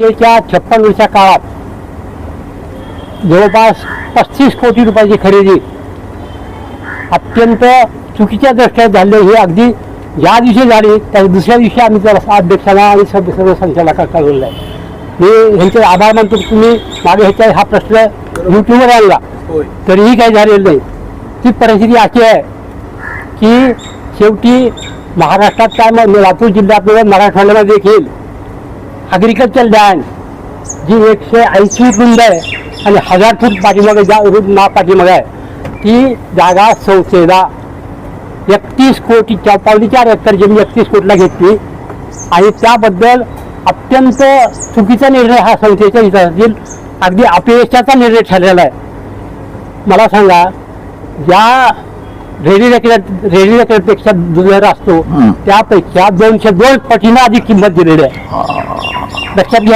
त्याच्या 56 वर्षा काळात जवळपास 35 कोटी रुपयाची खरेदी अत्यंत चुकीच्या दृष्ट्या झाली. हे अगदी ज्या दिवशी झाली त्या दुसऱ्या दिवशी आम्ही त्याला अध्यक्षांना आणि सर्व संचालकांना कळवलं आहे. मी ह्यांचे आभार मानतो की तुम्ही मागे ह्याचा हा प्रश्न युट्यूबवर आणला तरीही काही झालेलं नाही. ती परिस्थिती अशी आहे की शेवटी महाराष्ट्रात काय लातूर जिल्ह्यात मराठवाड्यामध्ये देखील ॲग्रिकल्चर लँड जी 180 फूट रुंद आहे आणि 1000 फूट पाठीमागे ज्या रुंद पाठीमागे आहे ती जागा संस्थेला 31 कोटी 4.4 एकर जमीन 31 कोटीला घेतली आणि त्याबद्दल अत्यंत चुकीचा निर्णय हा संस्थेच्या इतिहासातील अगदी अपयशाचा निर्णय ठरलेला आहे. मला सांगा, ज्या रेडी रेकॉर्डपेक्षा दर असतो त्यापेक्षा 202 पटीनं अधिक किंमत दिलेली आहे. लक्षात घ्या.